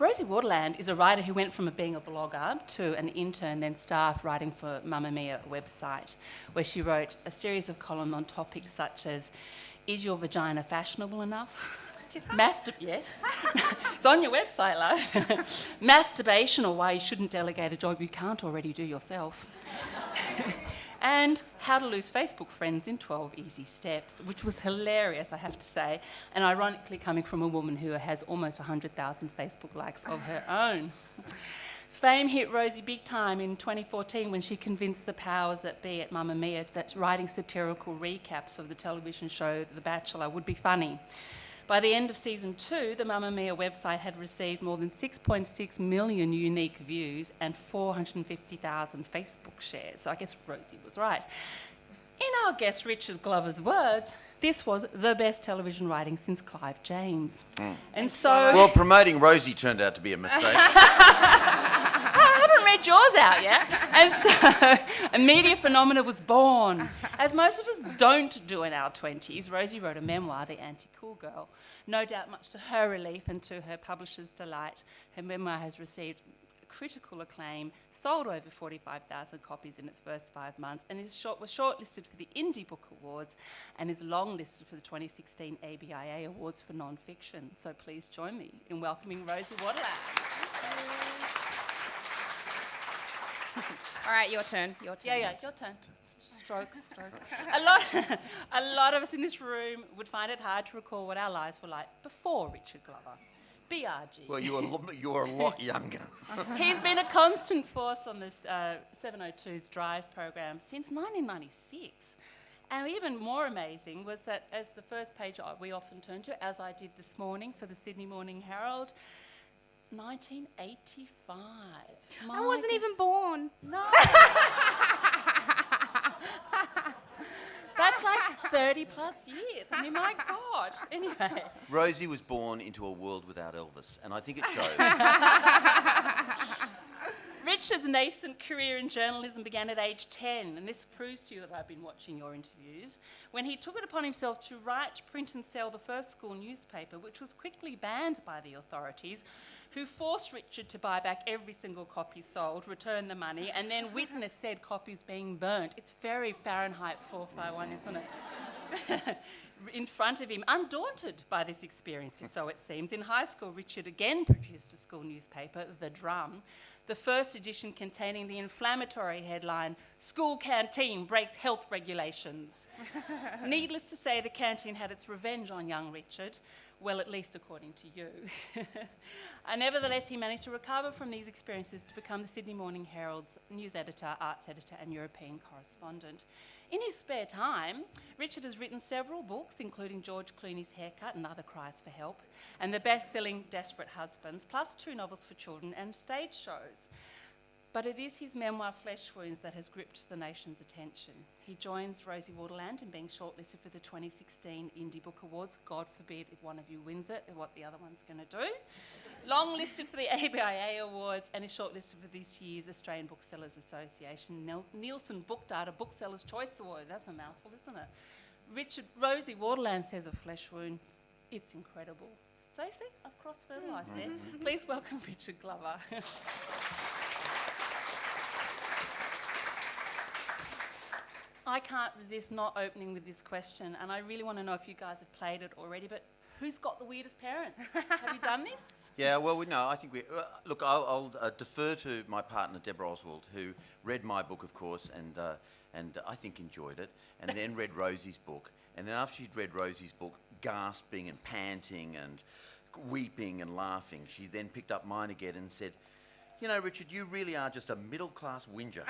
Rosie Waterland is a writer who went from being a blogger to an intern, then staff writing for Mamma Mia website, where she wrote a series of columns on topics such as, is your vagina fashionable enough? Yes. It's on your website, love. Masturbation, or why you shouldn't delegate a job you can't already do yourself. And how to lose Facebook friends in 12 easy steps, which was hilarious, I have to say, and ironically coming from a woman who has almost 100,000 Facebook likes of her own. Fame hit Rosie big time in 2014 when she convinced the powers that be at Mamma Mia that writing satirical recaps of the television show The Bachelor would be funny. By the end of season 2, the Mamma Mia website had received more than 6.6 million unique views and 450,000 Facebook shares. So I guess Rosie was right. In our guest Richard Glover's words, this was the best television writing since Clive James. And so... Well, promoting Rosie turned out to be a mistake. I haven't read yours out yet. And so a media phenomena was born. As most of us don't do in our 20s, Rosie wrote a memoir, The Anti-Cool Girl. No doubt much to her relief and to her publisher's delight, her memoir has received critical acclaim, sold over 45,000 copies in its first 5 months, and was shortlisted for the Indie Book Awards and is longlisted for the 2016 ABIA Awards for Non-Fiction. So please join me in welcoming Rosie Waterland. All right, your turn. Yeah, your turn. Stroke. A lot of us in this room would find it hard to recall what our lives were like before Richard Glover. BRG. Well, you were a lot younger. He's been a constant force on this 702's Drive program since 1996. And even more amazing was that as the first page we often turn to, as I did this morning for the Sydney Morning Herald, 1985. I wasn't even born. No. That's like 30 plus years. I mean, my God. Anyway. Rosie was born into a world without Elvis, and I think it shows. Richard's nascent career in journalism began at age 10, and this proves to you that I've been watching your interviews, when he took it upon himself to write, print and sell the first school newspaper, which was quickly banned by the authorities, who forced Richard to buy back every single copy sold, return the money, and then witness said copies being burnt. It's very Fahrenheit 451, isn't it? In front of him, undaunted by this experience, so it seems. In high school, Richard again produced a school newspaper, The Drum, the first edition containing the inflammatory headline, "School Canteen Breaks Health Regulations." Needless to say, the canteen had its revenge on young Richard. Well, at least according to you. Nevertheless, he managed to recover from these experiences to become the Sydney Morning Herald's news editor, arts editor and European correspondent. In his spare time, Richard has written several books, including George Clooney's Haircut and Other Cries for Help, and the best-selling Desperate Husbands, plus 2 novels for children and stage shows. But it is his memoir, Flesh Wounds, that has gripped the nation's attention. He joins Rosie Waterland in being shortlisted for the 2016 Indie Book Awards. God forbid if one of you wins it, what the other one's going to do. Long listed for the ABIA Awards and is shortlisted for this year's Australian Booksellers Association Nielsen Book Data Booksellers' Choice Award. That's a mouthful, isn't it? Rosie Waterland says of Flesh Wounds, it's incredible. So see, I've cross-fertilised there. Please welcome Richard Glover. I can't resist not opening with this question, and I really want to know if you guys have played it already, but who's got the weirdest parents? Have you done this? Yeah, well, I think we... look, I'll defer to my partner, Deborah Oswald, who read my book, of course, and I think enjoyed it, and then read Rosie's book. And then after she'd read Rosie's book, gasping and panting and weeping and laughing, she then picked up mine again and said, "You know, Richard, you really are just a middle-class whinger."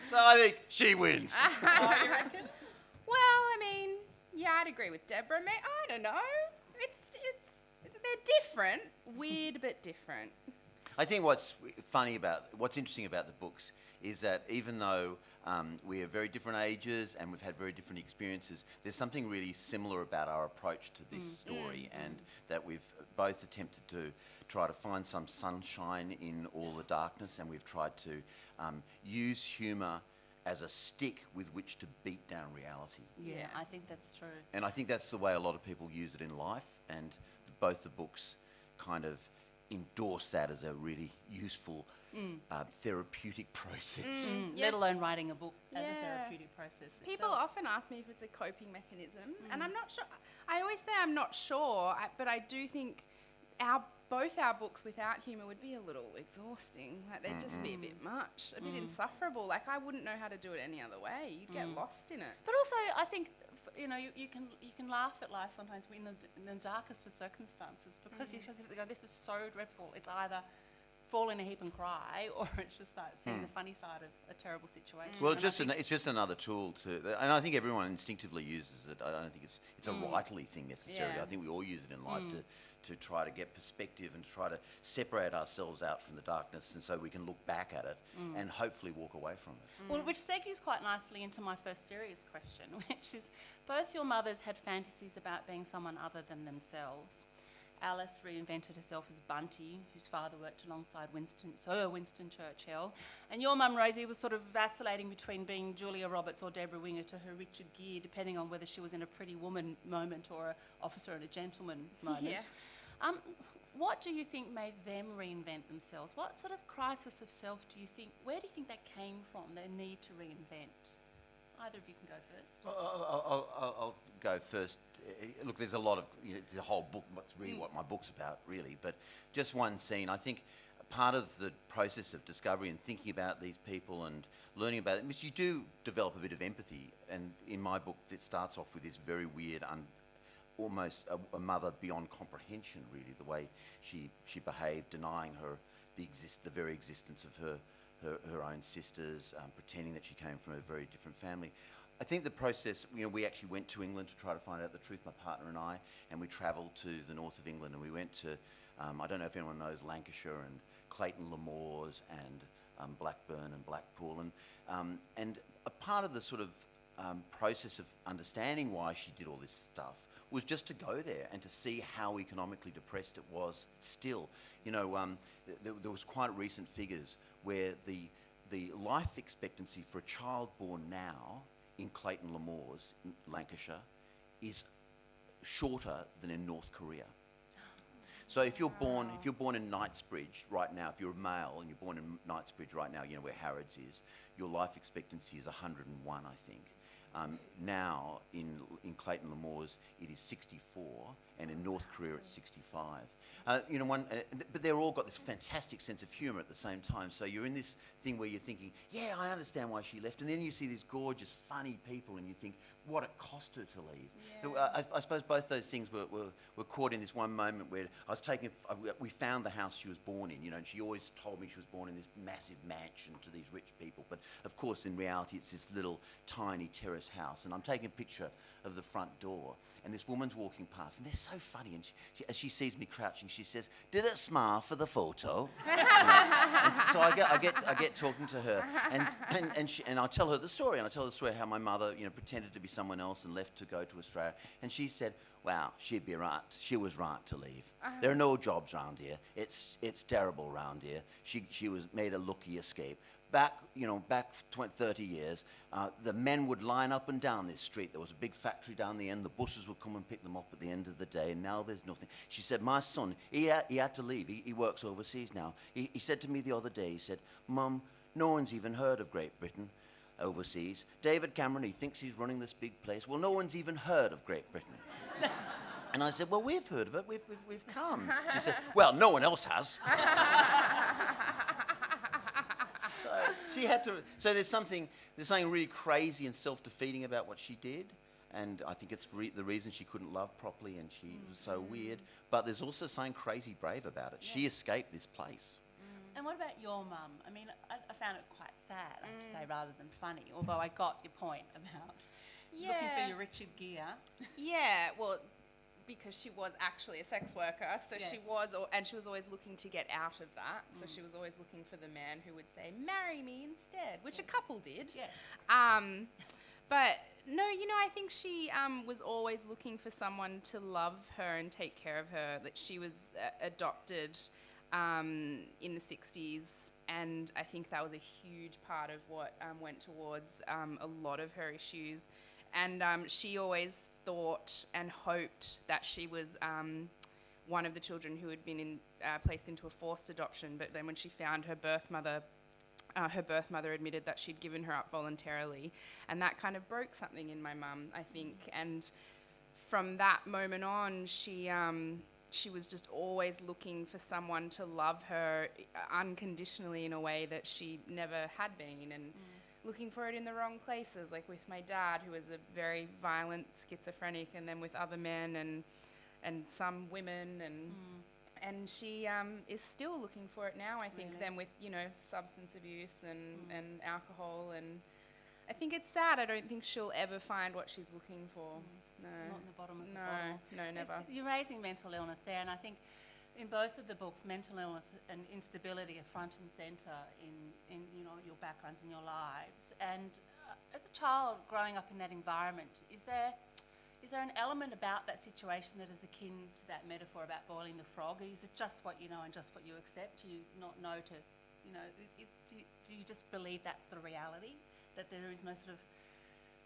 So I think she wins. Oh, you reckon? Well, I mean, yeah, I'd agree with Deborah. I don't know. They're different. Weird, but different. I think what's interesting about the books is that even though we are very different ages and we've had very different experiences, there's something really similar about our approach to this story, and that we've both attempted to try to find some sunshine in all the darkness, and we've tried to use humour as a stick with which to beat down reality. Yeah, I think that's true. And I think that's the way a lot of people use it in life, and both the books kind of endorse that as a really useful therapeutic process. Yeah. Let alone writing a book as a Yeah. therapeutic process. People itself. often ask me if it's a coping mechanism, and I'm not sure. I always say I'm not sure, but I do think both our books without humour would be a little exhausting. Like they'd just be a bit much, a bit insufferable. Like I wouldn't know how to do it any other way. You'd get lost in it. But also, I think you can laugh at life sometimes in the darkest of circumstances because you just go, this is so dreadful. It's either fall in a heap and cry, or it's just like seeing the funny side of a terrible situation. Well, And it's just another tool and I think everyone instinctively uses it. I don't think it's a writerly thing necessarily. Yeah. I think we all use it in life to try to get perspective and to try to separate ourselves out from the darkness, and so we can look back at it and hopefully walk away from it. Well, which segues quite nicely into my first serious question, which is, both your mothers had fantasies about being someone other than themselves. Alice reinvented herself as Bunty, whose father worked alongside Sir Winston Churchill. And your mum, Rosie, was sort of vacillating between being Julia Roberts or Deborah Winger to her Richard Gere, depending on whether she was in a pretty woman moment or an officer and a gentleman moment. Yeah. What do you think made them reinvent themselves? What sort of crisis of self do you think, where do you think that came from, their need to reinvent? Either of you can go first. I'll go first. Look, there's a lot of, it's a whole book, that's really what my book's about, really. But just one scene, I think part of the process of discovery and thinking about these people and learning about them is you do develop a bit of empathy. And in my book, it starts off with this very weird, almost a mother beyond comprehension, really, the way she behaved, denying her the very existence of her own sisters, pretending that she came from a very different family. I think the process, we actually went to England to try to find out the truth, my partner and I, and we travelled to the north of England, and we went to, I don't know if anyone knows Lancashire and Clayton Le Moors and Blackburn and Blackpool, and a part of the sort of process of understanding why she did all this stuff was just to go there and to see how economically depressed it was still. There was quite recent figures where the life expectancy for a child born now in Clayton Le Moors, in Lancashire, is shorter than in North Korea. So if you're born in Knightsbridge right now, if you're a male and you're born in Knightsbridge right now, where Harrods is, your life expectancy is 101, I think. Now in Clayton Le Moors it is 64, and in North Korea it's 65. But they're all got this fantastic sense of humour at the same time. So you're in this thing where you're thinking, yeah, I understand why she left, and then you see these gorgeous, funny people, and you think, what it cost her to leave. Yeah. I suppose both those things were caught in this one moment where we found the house she was born in, and she always told me she was born in this massive mansion to these rich people. But of course, in reality, it's this little tiny terrace house. And I'm taking a picture of the front door, and this woman's walking past, and they're so funny. And as she sees me crouching, she says, "Did it smile for the photo?" And so I get talking to her, and I tell her the story, and I tell her the story how my mother, pretended to be someone else and left to go to Australia, and she said, "Well, she'd be right. She was right to leave. There are no jobs round here. It's terrible round here. She was made a lucky escape. Back 30 years, the men would line up and down this street. There was a big factory down the end. The buses would come and pick them up at the end of the day, and now there's nothing." She said, "My son, he had to leave. He works overseas now. He said to me the other day, he said, 'Mum, no one's even heard of Great Britain overseas. David Cameron, he thinks he's running this big place. Well, no one's even heard of Great Britain.'" And I said, "Well, we've heard of it. We've come." She said, "Well, no one else has." She had to. So there's something really crazy and self-defeating about what she did, and I think it's the reason she couldn't love properly, and she was so weird. But there's also something crazy brave about it. She escaped this place. And what about your mum? I mean, I found it quite sad, I have to say, rather than funny. Although I got your point about looking for your Richard Gere. Yeah, well, because she was actually a sex worker, so Yes. she was always looking to get out of that. So she was always looking for the man who would say, "Marry me instead," which a couple did. Yes. But no, I think she was always looking for someone to love her and take care of her. That she was adopted in the 60s and I think that was a huge part of what went towards a lot of her issues. And she always thought and hoped that she was one of the children who had been placed into a forced adoption, but then when she found her birth mother admitted that she'd given her up voluntarily, and that kind of broke something in my mum, I think. And from that moment on, she was just always looking for someone to love her unconditionally in a way that she never had been, and looking for it in the wrong places, like with my dad, who was a very violent schizophrenic, and then with other men and some women, and she is still looking for it now, I think, then with, substance abuse and alcohol, and I think it's sad. I don't think she'll ever find what she's looking for. No. Not in the bottom of the bottle. No, never. You're raising mental illness there, and I think in both of the books, mental illness and instability are front and centre in your backgrounds in your lives. And as a child growing up in that environment, is there an element about that situation that is akin to that metaphor about boiling the frog? Is it just what you know and just what you accept? Do you not know to, do you just believe that's the reality? That there is no sort of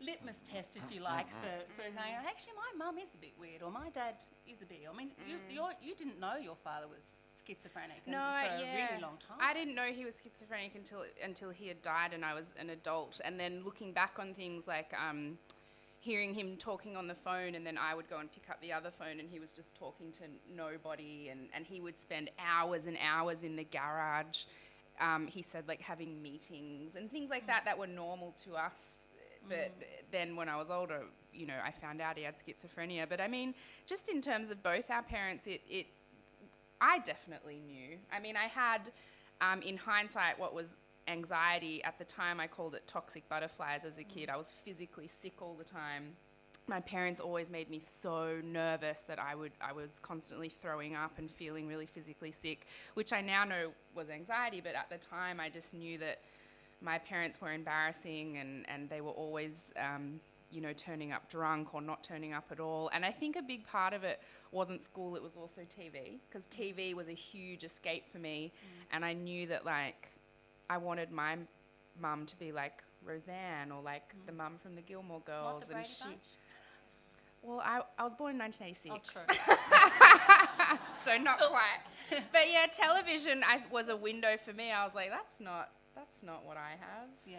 litmus test, if you like, for going, actually, my mum is a bit weird, or my dad is a bit. I mean, you didn't know your father was schizophrenic for a really long time. I didn't know he was schizophrenic until he had died and I was an adult. And then looking back on things like hearing him talking on the phone, and then I would go and pick up the other phone and he was just talking to nobody, and he would spend hours and hours in the garage. He said, like, having meetings and things like that were normal to us. But then when I was older, I found out he had schizophrenia. But I mean, just in terms of both our parents, I definitely knew. I mean, I had, in hindsight, what was anxiety. At the time, I called it toxic butterflies as a kid. I was physically sick all the time. My parents always made me so nervous that I was constantly throwing up and feeling really physically sick, which I now know was anxiety. But at the time, I just knew that my parents were embarrassing, and they were always, turning up drunk or not turning up at all. And I think a big part of it wasn't school, it was also TV, because TV was a huge escape for me. And I knew that, like, I wanted my mum to be like Roseanne, or like the mum from the Gilmore Girls. What, the Brady Bunch? Well, I was born in 1986. Oh, true. So not quite. But yeah, television was a window for me. I was like, that's not what I have. Yeah.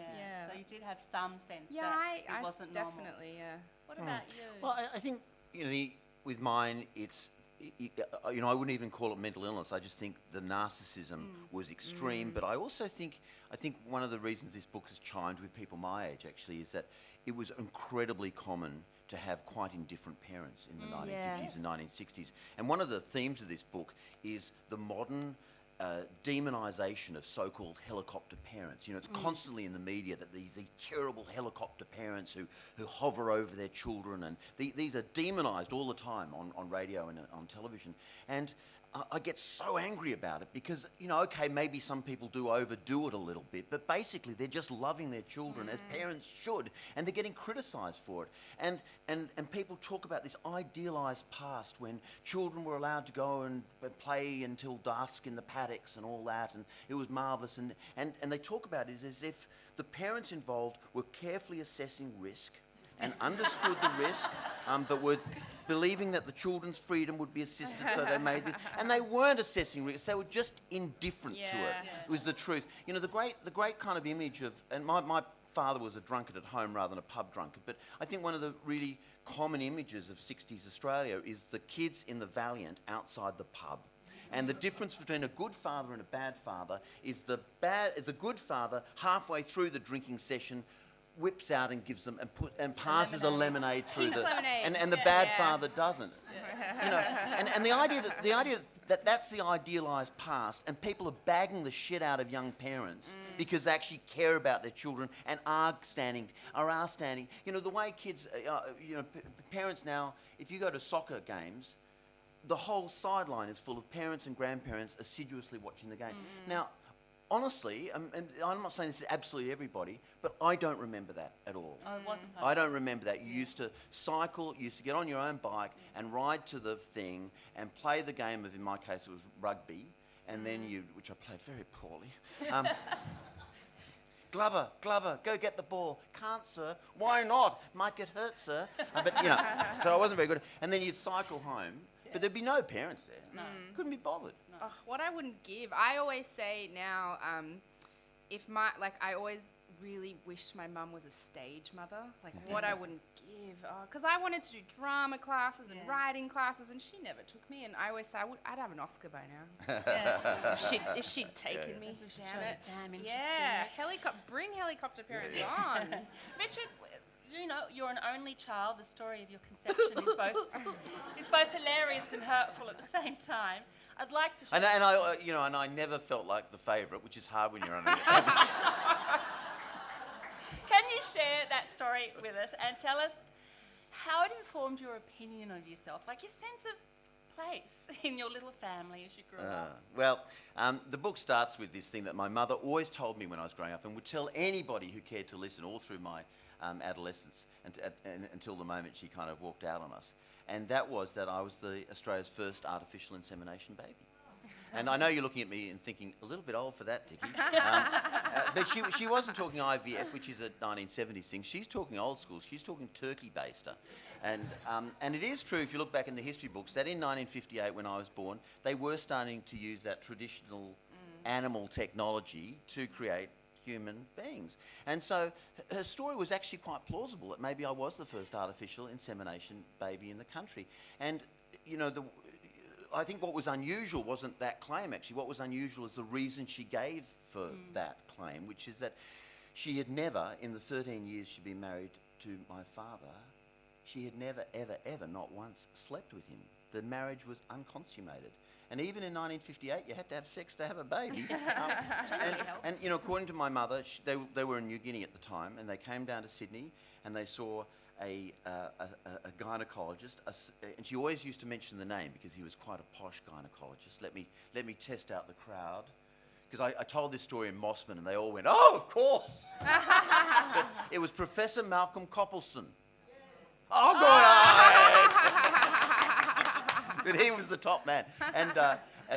So you did have some sense that it wasn't definitely, normal. What about you? Well, I think, with mine, it's, I wouldn't even call it mental illness. I just think the narcissism was extreme. But I also think one of the reasons this book has chimed with people my age, actually, is that it was incredibly common to have quite indifferent parents in the 1950s and 1960s. And one of the themes of this book is the modern demonisation of so-called helicopter parents. It's constantly in the media that these terrible helicopter parents who hover over their children, and these are demonised all the time on radio and on television. And I get so angry about it because, okay, maybe some people do overdo it a little bit, but basically they're just loving their children as parents should, and they're getting criticised for it. And people talk about this idealised past when children were allowed to go and play until dusk in the paddocks and all that, and it was marvellous. And they talk about it as if the parents involved were carefully assessing risk and understood the risk, but were believing that the children's freedom would be assisted, so they made this. And they weren't assessing risk; they were just indifferent to it. It was the truth. The great kind of image of, and my father was a drunkard at home rather than a pub drunkard, but I think one of the really common images of 60s Australia is the kids in the Valiant outside the pub. And the difference between a good father and a bad father is the good father, halfway through the drinking session, whips out and gives them and passes a lemonade through Pink lemonade. and the bad father doesn't. And the idea that that's the idealised past, and people are bagging the shit out of young parents because they actually care about their children and are standing. The way kids, parents now, if you go to soccer games, the whole sideline is full of parents and grandparents assiduously watching the game. Now, honestly, and I'm not saying this is absolutely everybody, but I don't remember that at all. Oh, it wasn't. I don't remember that. You used to cycle, you used to get on your own bike and ride to the thing and play the game of, in my case, it was rugby, and then you, which I played very poorly. Glover, go get the ball. Can't, sir. Why not? Might get hurt, sir. But, you know, so I wasn't very good. And then you'd cycle home, but there'd be no parents there. No. Couldn't be bothered. Oh, what I wouldn't give. I always say now, I always really wish my mum was a stage mother. Like, what I wouldn't give. Because I wanted to do drama classes and writing classes, and she never took me. And I always say, I'd have an Oscar by now. if she'd taken me. Damn it. Damn interesting. Yeah. Bring helicopter parents on. Richard, you know, you're an only child. The story of your conception is both hilarious and hurtful at the same time. I'd like to. And I never felt like the favourite, which is hard when you're only. Can you share that story with us and tell us how it informed your opinion of yourself, like your sense of place in your little family as you grew up? Well, the book starts with this thing that my mother always told me when I was growing up, and would tell anybody who cared to listen all through my adolescence until the moment she kind of walked out on us. And that was that I was Australia's first artificial insemination baby. And I know you're looking at me and thinking, a little bit old for that, Dickie. But she wasn't talking IVF, which is a 1970s thing. She's talking old school. She's talking turkey baster. And it is true, if you look back in the history books, that in 1958, when I was born, they were starting to use that traditional animal technology to create human beings. And so her story was actually quite plausible, that maybe I was the first artificial insemination baby in the country. And, you know, I think what was unusual wasn't that claim, actually. What was unusual is the reason she gave for that claim, which is that she had never, in the 13 years she'd been married to my father, she had never, ever, ever, not once slept with him. The marriage was unconsummated. And even in 1958, you had to have sex to have a baby. And you know, according to my mother, they were in New Guinea at the time, and they came down to Sydney, and they saw a gynecologist, and she always used to mention the name because he was quite a posh gynecologist. Let me test out the crowd, because I told this story in Mossman, and they all went, "Oh, of course!" But it was Professor Malcolm Coppelson. Oh, good. But he was the top man, and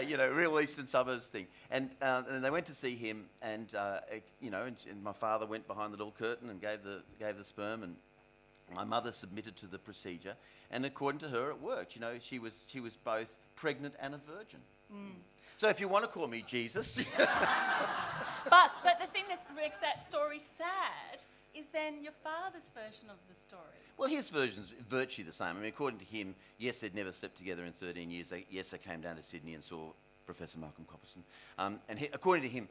you know, real eastern suburbs thing. And they went to see him, and you know, and my father went behind the little curtain and gave the sperm, and my mother submitted to the procedure, and according to her, it worked. You know, she was both pregnant and a virgin. So if you want to call me Jesus. But the thing that makes that story sad is then your father's version of the story. Well, his version's virtually the same. I mean, according to him, yes, they'd never slept together in 13 years. Yes, they came down to Sydney and saw Professor Malcolm Coppelson. And according to him,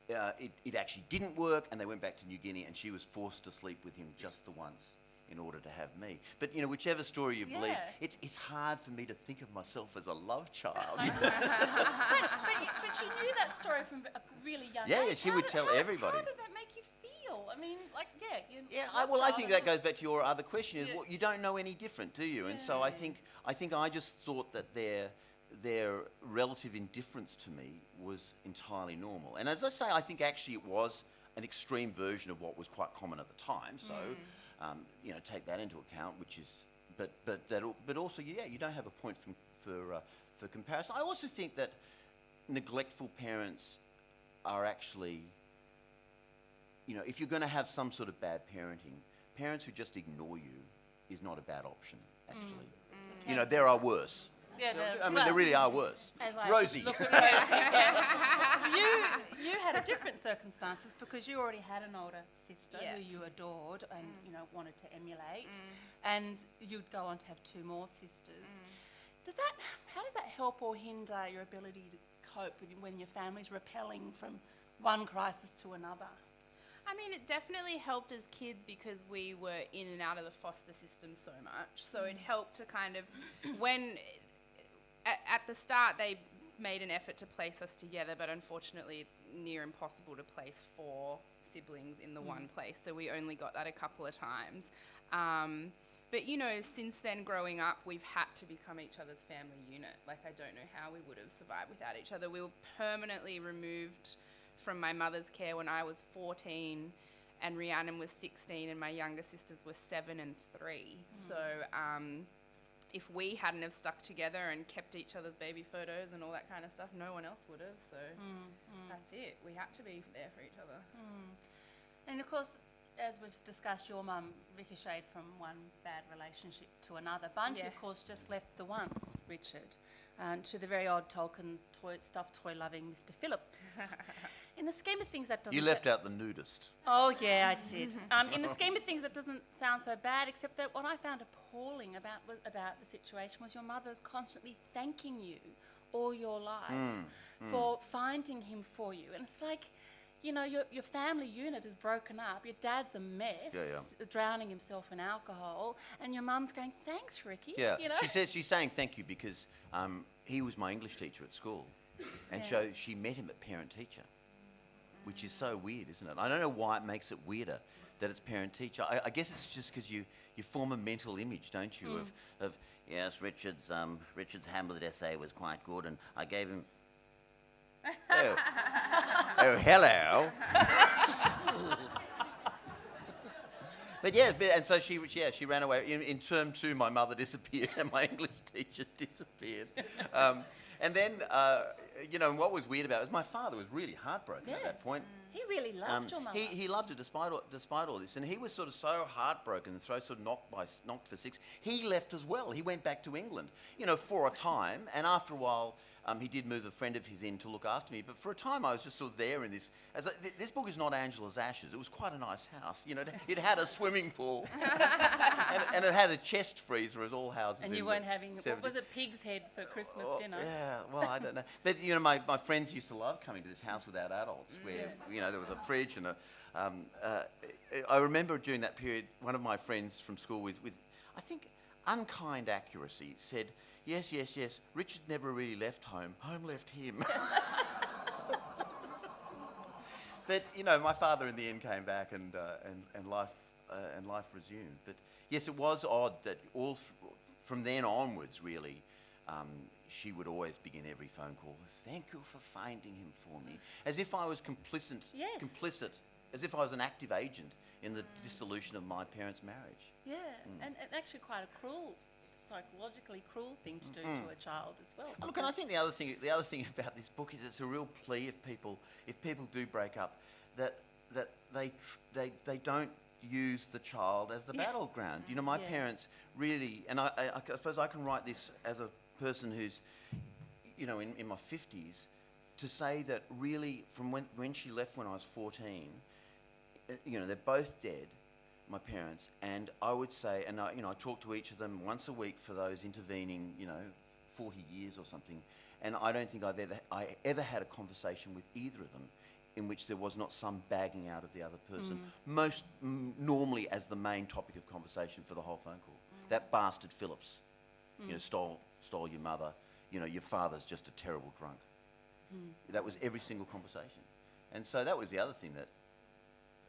it actually didn't work, and they went back to New Guinea, and she was forced to sleep with him just the once in order to have me. But, you know, whichever story you believe, it's hard for me to think of myself as a love child. but she knew that story from a really young age. Yeah, she would tell everybody. How did that make you feel? I mean, like, I think that goes back to your other question. Is well, you don't know any different, do you? And so I think I just thought that their relative indifference to me was entirely normal. And as I say, I think actually it was an extreme version of what was quite common at the time. So, you know, take that into account, which is, but also, you don't have a point for comparison. I also think that neglectful parents are actually, you know, if you're going to have some sort of bad parenting, parents who just ignore you is not a bad option, actually. You know, there are worse. Yeah, there really are worse. Rosie. Look at Rosie, yes. You had a different circumstances because you already had an older sister who you adored and you know wanted to emulate, and you'd go on to have two more sisters. How does that help or hinder your ability to cope when your family's repelling from one crisis to another? I mean, it definitely helped as kids because we were in and out of the foster system so much. So it helped to kind of, when at the start they made an effort to place us together, but unfortunately it's near impossible to place 4 siblings in the one place. So we only got that a couple of times. But, you know, since then growing up, we've had to become each other's family unit. Like, I don't know how we would have survived without each other. We were permanently removed from my mother's care when I was 14 and Rhiannon was 16 and my younger sisters were 7 and 3. So if we hadn't have stuck together and kept each other's baby photos and all that kind of stuff, no one else would have. So that's it. We had to be there for each other. And of course, as we've discussed, your mum ricocheted from one bad relationship to another. Bunty, of course, just left the once Richard to the very odd Tolkien stuffed toy-loving Mr. Phillips. In the scheme of things, that doesn't... You left out the nudist. Oh, yeah, I did. In the scheme of things, that doesn't sound so bad, except that what I found appalling about the situation was your mother's constantly thanking you all your life for finding him for you. And it's like, you know, your family unit is broken up, your dad's a mess, drowning himself in alcohol, and your mum's going, thanks, Ricky. Yeah, you know? she's saying thank you because he was my English teacher at school. And so she met him at parent-teacher, which is so weird, isn't it? I don't know why it makes it weirder that it's parent-teacher. I guess it's just because you form a mental image, don't you, of yes, Richard's Hamlet essay was quite good, and I gave him... Oh, hello. But yes, and so she ran away. In term 2, my mother disappeared and my English teacher disappeared. And then, you know, what was weird about it was my father was really heartbroken at that point. He really loved your mother. He loved her despite all this, and he was sort of so heartbroken, sort of knocked for six. He left as well. He went back to England, you know, for a time, and after a while, he did move a friend of his in to look after me. But for a time, I was just sort of there in this. This book is not Angela's Ashes. It was quite a nice house. You know, it had a swimming pool, and it had a chest freezer, as all houses. And you weren't having what was it, pig's head for Christmas dinner? Yeah, well, I don't know. But you know, my friends used to love coming to this house without adults, where you know there was a fridge and a. I remember during that period, one of my friends from school with I think unkind accuracy said, Yes. Richard never really left home. Home left him. But you know, my father in the end came back, and life resumed. But yes, it was odd that from then onwards, really, she would always begin every phone call with "Thank you for finding him for me," as if I was complicit, as if I was an active agent in the dissolution of my parents' marriage. Yeah, and actually quite a cruel. Psychologically cruel thing to do to a child as well. Look, and I think the other thing about this book is it's a real plea if people do break up, that they don't use the child as the battleground. You know, my parents really, and I suppose I can write this as a person who's, you know, in my 50s, to say that really from when she left when I was 14, you know, they're both dead. My parents, and I would say, and I talk to each of them once a week for those intervening, 40 years or something, and I don't think I ever had a conversation with either of them in which there was not some bagging out of the other person, normally as the main topic of conversation for the whole phone call. That bastard Phillips, stole your mother. Your father's just a terrible drunk. That was every single conversation, and so that was the other thing that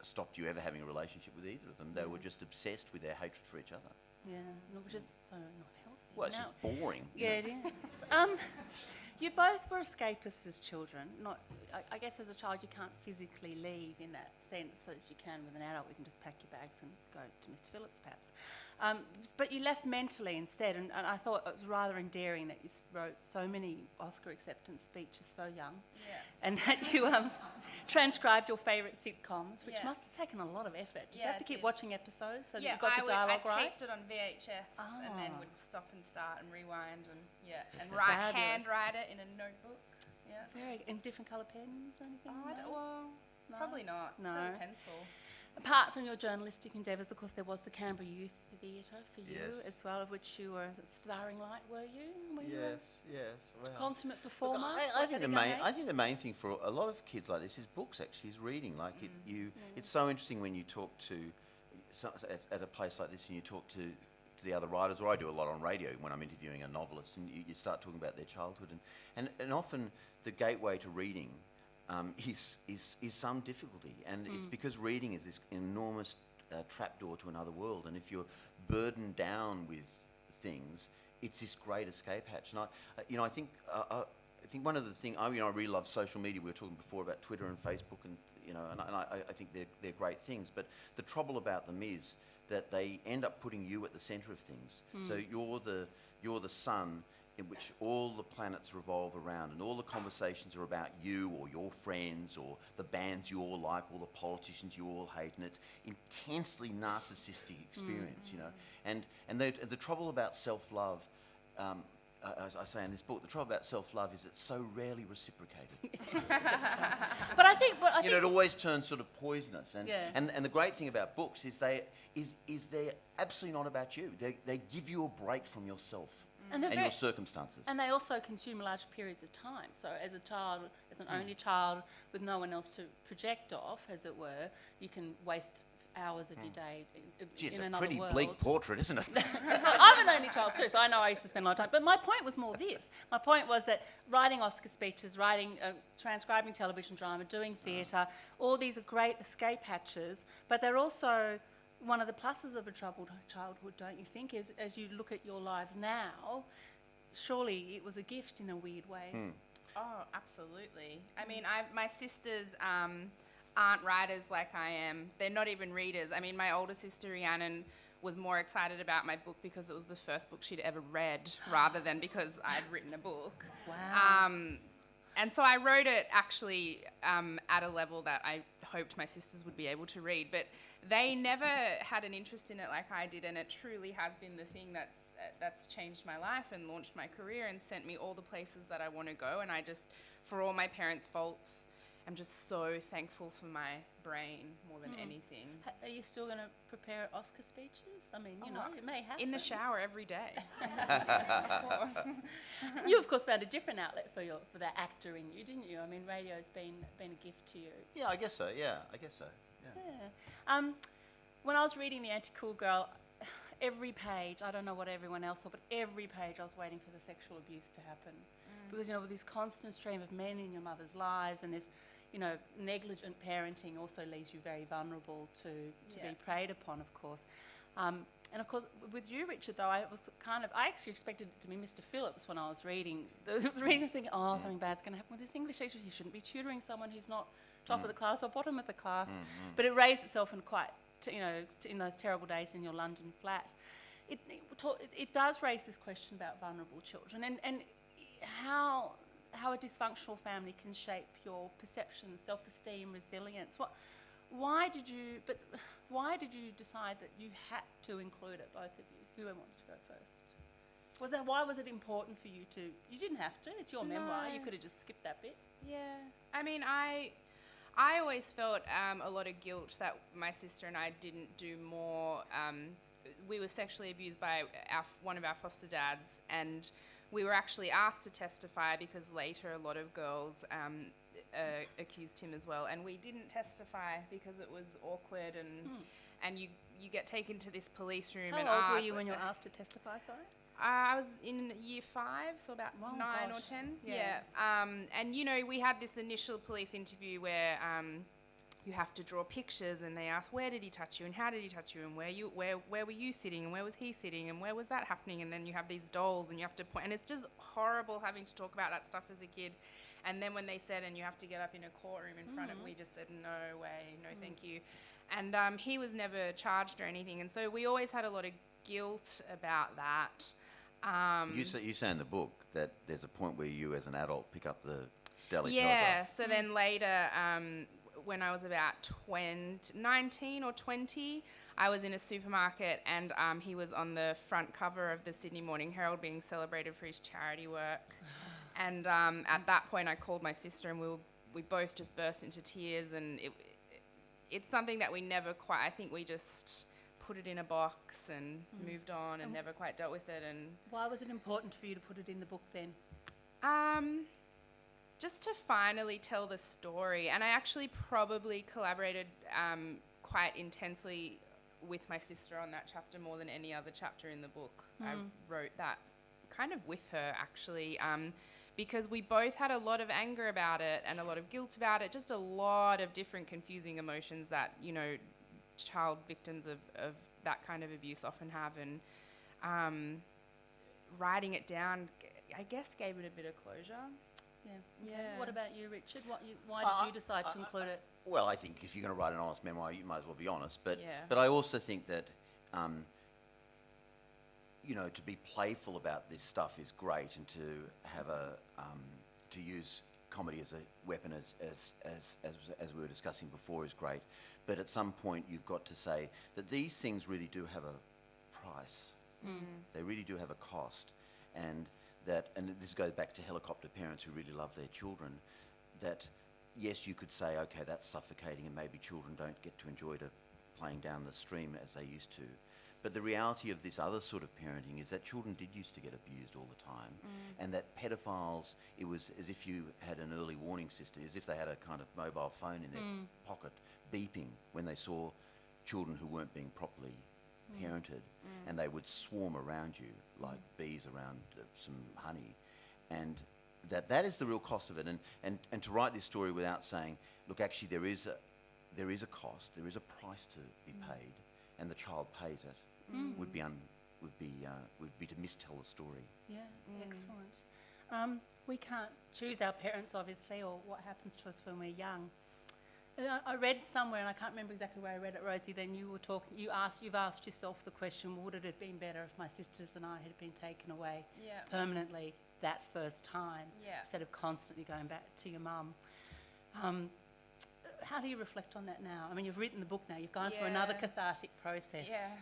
stopped you ever having a relationship with either of them. They were just obsessed with their hatred for each other. Yeah, which is so not healthy. Well, it's just boring. Yeah, it is. You both were escapists as children. I guess as a child you can't physically leave in that sense, so as you can with an adult. You can just pack your bags and go to Mr. Phillips, perhaps. But you left mentally instead, and I thought it was rather endearing that you wrote so many Oscar acceptance speeches so young, and that you transcribed your favourite sitcoms, which must have taken a lot of effort. Did you have to keep watching episodes so that you got the dialogue right? I taped it on VHS and then would stop and start and rewind and Fabulous. handwrite it in a notebook. Yeah. Very in different colour pens or anything. No? Probably not. No. Probably pencil. Apart from your journalistic endeavours, of course, there was the Canberra Youth Theatre for you as well, of which you were a starring light, were you? Yes. Wow. Consummate performer. Look, I think the main thing for a lot of kids like this is books. Actually, is reading. Like it's so interesting when you talk to at a place like this and you talk to the other writers, or I do a lot on radio when I'm interviewing a novelist, and you start talking about their childhood, and often the gateway to reading is some difficulty, and it's because reading is this enormous trapdoor to another world, and if you're burdened down with things, it's this great escape hatch. And I think one of the things I really love social media. We were talking before about Twitter and Facebook, and I think they're great things. But the trouble about them is that they end up putting you at the centre of things. So you're you're the sun in which all the planets revolve around, and all the conversations are about you or your friends or the bands you all like, or the politicians you all hate, and it's intensely narcissistic experience, you know. And the trouble about self-love, as I say in this book, the trouble about self-love is it's so rarely reciprocated. But I think, You know, it always turns sort of poisonous. And, Yeah. and the great thing about books is they're absolutely not about you. They give you a break from yourself And and they're your very- circumstances. and they also consume large periods of time. So as a child, as an only child with no one else to project off, as it were, you can waste hours of your day Gee, it's in a another pretty world. bleak portrait, isn't it? Well, I'm an only child too, so I know I used to spend a lot of time. But my point was more this. My point was that writing Oscar speeches, transcribing television drama, doing theatre, all these are great escape hatches, but they're also one of the pluses of a troubled childhood, don't you think, is as you look at your lives now, surely it was a gift in a weird way. Oh, absolutely. I mean, my sisters aren't writers like I am. They're not even readers. I mean, my older sister, Rhiannon, was more excited about my book because it was the first book she'd ever read rather than because I'd written a book. Wow. And so I wrote it actually at a level that I hoped my sisters would be able to read, but they never had an interest in it like I did, and it truly has been the thing that's changed my life and launched my career and sent me all the places that I want to go. And I just, for all my parents' faults, I'm just so thankful for my brain more than anything. Are you still going to prepare Oscar speeches? I mean, you know, it may happen. In the shower every day. Of course. You, of course, found a different outlet for that actor in you, didn't you? I mean, radio's been a gift to you. Yeah, I guess so. Yeah, I guess so. Yeah. Yeah. When I was reading The Anti-Cool Girl, every page, I don't know what everyone else thought, but every page I was waiting for the sexual abuse to happen. Because, you know, with this constant stream of men in your mother's lives and this, you know, negligent parenting also leaves you very vulnerable to be preyed upon, of course. And of course, with you, Richard, though, I actually expected it to be Mr. Phillips when I was reading. Reading, thinking, oh, something bad's going to happen with this English teacher. He shouldn't be tutoring someone who's not top of the class or bottom of the class. But it raised itself in in those terrible days in your London flat. It does raise this question about vulnerable children and how a dysfunctional family can shape your perception, self-esteem, resilience. Why did you decide that you had to include it, both of you? Who wants to go first? Why was it important for you to? You didn't have to. It's your memoir. You could have just skipped that bit. Yeah. I mean, I always felt a lot of guilt that my sister and I didn't do more. We were sexually abused by one of our foster dads, and we were actually asked to testify because later a lot of girls accused him as well, and we didn't testify because it was awkward and you get taken to this police room. How and old asked, were you when you were asked to testify? Sorry. I was in year 5, so about 9 or 10. Yeah. And, you know, we had this initial police interview where you have to draw pictures, and they ask, where did he touch you, and how did he touch you, and where were you sitting, and where was he sitting, and where was that happening? And then you have these dolls, and you have to point, and it's just horrible having to talk about that stuff as a kid. And then when they said, and you have to get up in a courtroom in front of, we just said, no way, no thank you. And he was never charged or anything, and so we always had a lot of guilt about that. You say in the book that there's a point where you, as an adult, pick up the Daily Yeah, Telegraph. so then later, when I was about 19 or 20, I was in a supermarket, and he was on the front cover of the Sydney Morning Herald being celebrated for his charity work. And at that point, I called my sister, and we both just burst into tears, and it's something that we never quite, I think we just put it in a box and moved on and never quite dealt with it. And Why was it important for you to put it in the book then? just to finally tell the story. And I actually probably collaborated quite intensely with my sister on that chapter more than any other chapter in the book. I wrote that kind of with her, actually, because we both had a lot of anger about it and a lot of guilt about it, just a lot of different confusing emotions that, you know, child victims of that kind of abuse often have. And writing it down, I guess, gave it a bit of closure. Yeah. Yeah. What about you, Richard? Why did you decide to include it? Well, I think if you're going to write an honest memoir, you might as well be honest. But Yeah. but I also think that to be playful about this stuff is great, and to have to use comedy as a weapon, as we were discussing before, is great. But at some point, you've got to say that these things really do have a price. They really do have a cost, and this goes back to helicopter parents who really love their children. That yes, you could say, okay, that's suffocating, and maybe children don't get to enjoy playing down the stream as they used to. But the reality of this other sort of parenting is that children did used to get abused all the time, and that pedophiles, it was as if you had an early warning system, as if they had a kind of mobile phone in their pocket, beeping when they saw children who weren't being properly parented, and they would swarm around you like bees around some honey. And that is the real cost of it. And to write this story without saying, look, actually there is a cost, there is a price to be paid, and the child pays it, would be to mistell the story. Yeah, excellent. We can't choose our parents, obviously, or what happens to us when we're young. I read somewhere, and I can't remember exactly where I read it, Rosie. Then you've asked yourself the question: would it have been better if my sisters and I had been taken away permanently that first time, instead of constantly going back to your mum? How do you reflect on that now? I mean, you've written the book now. You've gone through another cathartic process. Yeah.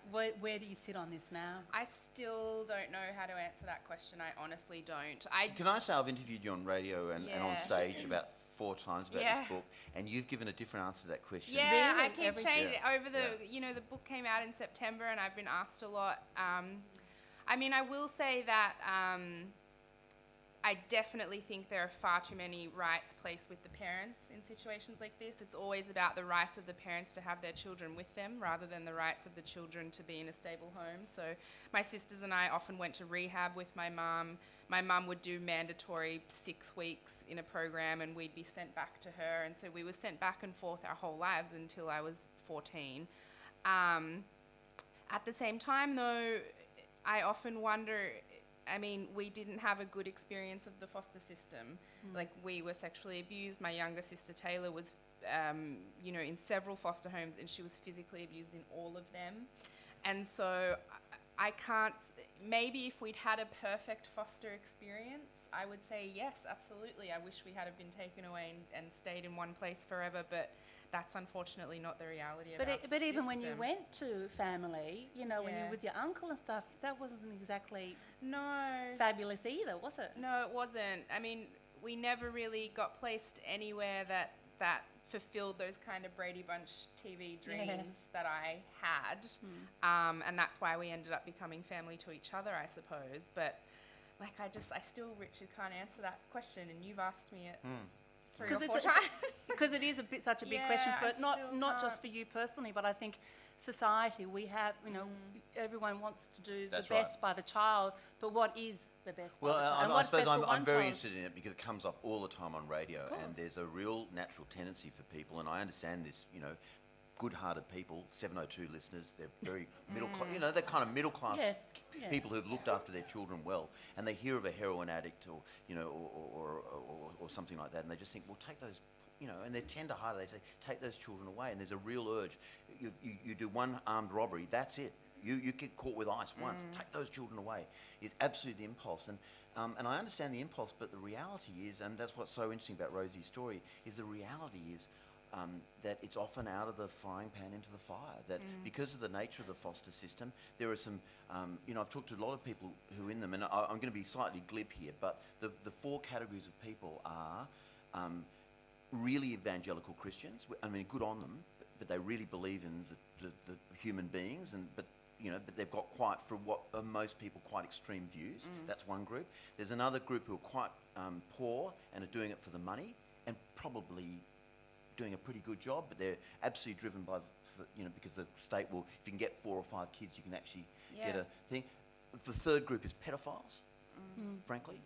Where do you sit on this now? I still don't know how to answer that question. I honestly don't. Can I say I've interviewed you on radio and on stage about 4 times about this book, and you've given a different answer to that question. Yeah, really? I keep changing over the the book came out in September, and I've been asked a lot. I mean, I will say that I definitely think there are far too many rights placed with the parents in situations like this. It's always about the rights of the parents to have their children with them rather than the rights of the children to be in a stable home. So my sisters and I often went to rehab with my mum. My mum would do mandatory 6 weeks in a program, and we'd be sent back to her. And so we were sent back and forth our whole lives until I was 14. At the same time, though, I often wonder, I mean, we didn't have a good experience of the foster system. Like, we were sexually abused. My younger sister Taylor was, in several foster homes, and she was physically abused in all of them. And so I can't, maybe if we'd had a perfect foster experience, I would say yes, absolutely. I wish we had have been taken away and stayed in one place forever, but that's unfortunately not the reality of our system. But even when you went to family, when you were with your uncle and stuff, that wasn't exactly fabulous either, was it? No, it wasn't. I mean, we never really got placed anywhere that fulfilled those kind of Brady Bunch TV dreams that I had. And that's why we ended up becoming family to each other, I suppose. But like, I still, Richard, can't answer that question, and you've asked me it 3 or 4 times. Because it is such a big question for not just for you personally, but I think society, we have, everyone wants to do the best by the child, but what is the best by the child? I suppose I'm very interested in it because it comes up all the time on radio, and there's a real natural tendency for people, and I understand this, good-hearted people, 702 listeners, they're very middle class, they're kind of middle class people who've looked after their children well, and they hear of a heroin addict or something like that, and they just think, well, take those, and they're tender-hearted, they say, take those children away, and there's a real urge. You do one armed robbery, that's it. You get caught with ice once, take those children away. It's absolutely the impulse, and I understand the impulse, but the reality is, and that's what's so interesting about Rosie's story, is the reality is that it's often out of the frying pan into the fire. That because of the nature of the foster system, there are some, I've talked to a lot of people who are in them, and I'm going to be slightly glib here, but the 4 categories of people are really evangelical Christians. I mean, good on them, but they really believe in the human beings, but they've got quite, for what are most people, quite extreme views. That's one group. There's another group who are quite poor and are doing it for the money, and probably doing a pretty good job, but they're absolutely driven by, because the state will, if you can get 4 or 5 kids, you can actually get a thing. The third group is pedophiles, frankly.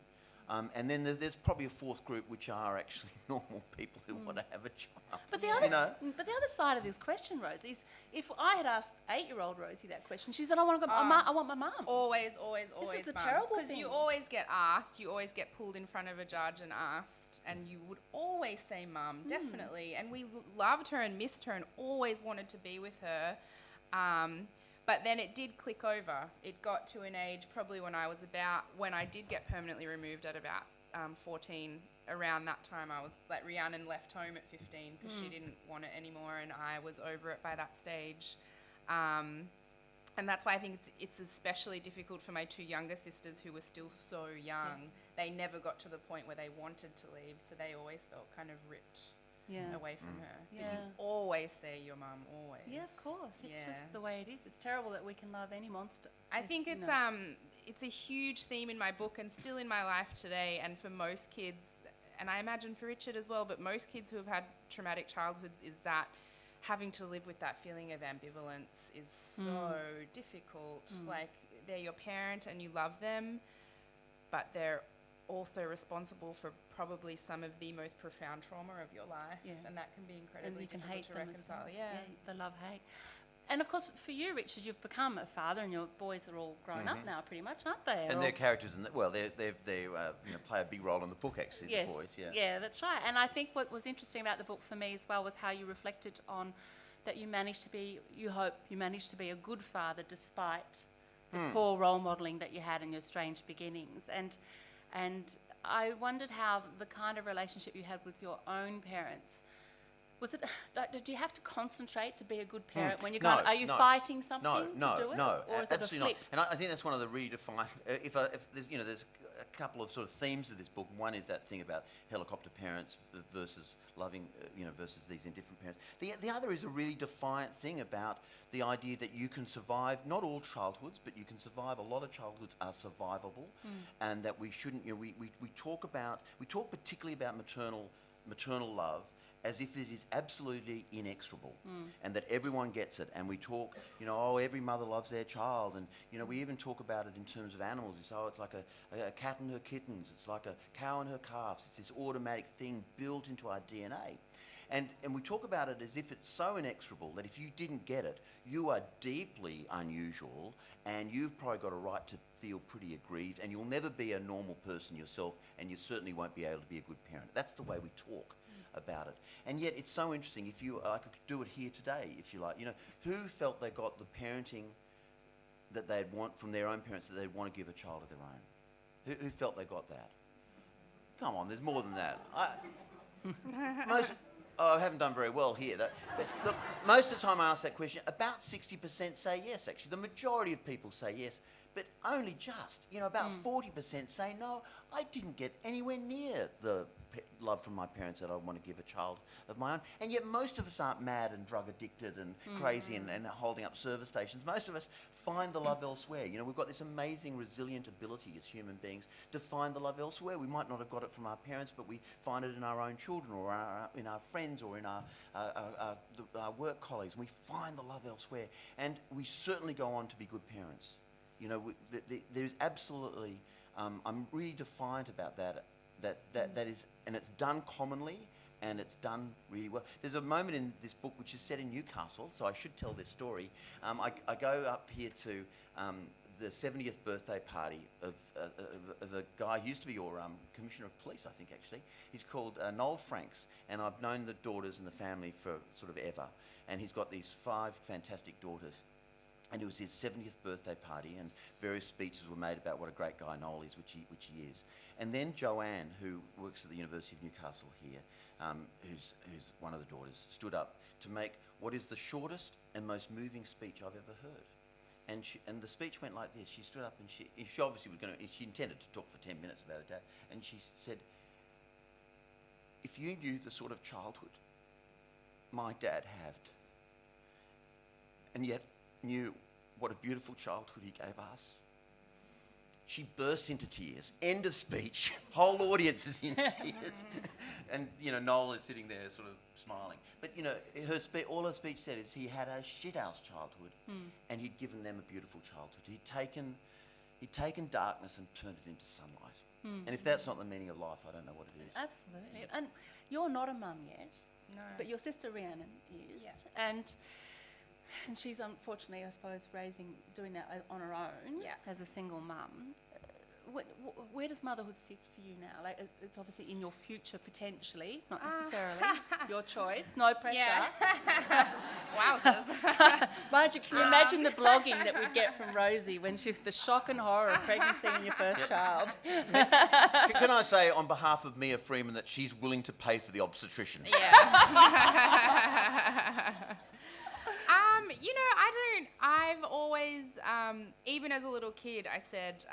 And then there's probably a 4th group, which are actually normal people who want to have a child. But the other side of this question, Rosie, is if I had asked 8-year-old Rosie that question, she said, I want my mum. Always, This is the terrible thing. Because you always get asked, you always get pulled in front of a judge and asked, and you would always say mum, definitely. And we loved her and missed her and always wanted to be with her. But then it did click over. It got to an age probably when I did get permanently removed at about 14. Around that time I was like, Rhiannon left home at 15 because she didn't want it anymore, and I was over it by that stage. And that's why I think it's especially difficult for my two younger sisters who were still so young. Yes. They never got to the point where they wanted to leave, so they always felt kind of ripped away from her. But you always see your mum, always. Yeah, of course. It's just the way it is. It's terrible that we can love any monster. I think it's a huge theme in my book and still in my life today, and for most kids, and I imagine for Richard as well, but most kids who have had traumatic childhoods, is that having to live with that feeling of ambivalence is so difficult. Like, they're your parent and you love them, but they're also responsible for probably some of the most profound trauma of your life, and that can be incredibly difficult to reconcile. The love-hate. And of course, for you, Richard, you've become a father, and your boys are all grown up now, pretty much, aren't they? And their characters, they play a big role in the book, actually. Yes. The boys, Yeah, that's right. And I think what was interesting about the book for me as well was how you reflected on that you managed to be a good father despite the poor role modelling that you had in your strange beginnings. And I wondered how the kind of relationship you had with your own parents. Was it? Did you have to concentrate to be a good parent when you are you fighting something to do it? No, or is it a absolutely flip? not. And I think that's one of the redefined. If there's a couple of sort of themes of this book. One is that thing about helicopter parents versus loving, versus these indifferent parents. The other is a really defiant thing about the idea that you can survive not all childhoods, but you can survive. A lot of childhoods are survivable, and that we shouldn't. We talk particularly about maternal love as if it is absolutely inexorable, and that everyone gets it. And we talk, every mother loves their child, and we even talk about it in terms of animals. We say, it's like a cat and her kittens, it's like a cow and her calves. It's this automatic thing built into our DNA. And we talk about it as if it's so inexorable that if you didn't get it, you are deeply unusual, and you've probably got a right to feel pretty aggrieved, and you'll never be a normal person yourself, and you certainly won't be able to be a good parent. That's the way we talk about it. And yet it's so interesting. I could do it here today, if you like. Who felt they got the parenting that they'd want from their own parents, that they'd want to give a child of their own? Who felt they got that? Come on, there's more than that. I haven't done very well here. But look, most of the time I ask that question, about 60% say yes, actually. The majority of people say yes, but only just. About 40% say no, I didn't get anywhere near the love from my parents that I want to give a child of my own. And yet most of us aren't mad and drug addicted and crazy and holding up service stations. Most of us find the love elsewhere. We've got this amazing resilient ability as human beings to find the love elsewhere. We might not have got it from our parents, but we find it in our own children, or in our friends, or in our work colleagues. We find the love elsewhere, and we certainly go on to be good parents. There's absolutely, I'm really defiant about that is, and it's done commonly, and it's done really well. There's a moment in this book which is set in Newcastle, so I should tell this story. I go up here to the 70th birthday party of a guy who used to be your Commissioner of Police, I think, actually. He's called Noel Franks, and I've known the daughters and the family for sort of ever. And he's got these 5 fantastic daughters. And it was his 70th birthday party, and various speeches were made about what a great guy Noel is, which he is. And then Joanne, who works at the University of Newcastle here, who's one of the daughters, stood up to make what is the shortest and most moving speech I've ever heard. And the speech went like this. She stood up, and she obviously she intended to talk for 10 minutes about her dad. And she said, "If you knew the sort of childhood my dad had, and yet knew what a beautiful childhood he gave us." She bursts into tears. End of speech. Whole audience is in tears. And, Noel is sitting there sort of smiling. But, all her speech said is he had a shithouse childhood, and he'd given them a beautiful childhood. He'd taken darkness and turned it into sunlight. And if that's not the meaning of life, I don't know what it is. Absolutely. And you're not a mum yet. No. But your sister Rhiannon is. Yeah. And she's unfortunately, I suppose, doing that on her own as a single mum. where does motherhood sit for you now? Like, it's obviously in your future potentially, not necessarily your choice. No pressure. Yeah. Wowzers. Mind you, can you imagine the blogging that we'd get from Rosie when the shock and horror of pregnancy and your first child? Can I say on behalf of Mia Freeman that she's willing to pay for the obstetrician? Yeah. I've always, even as a little kid, I said,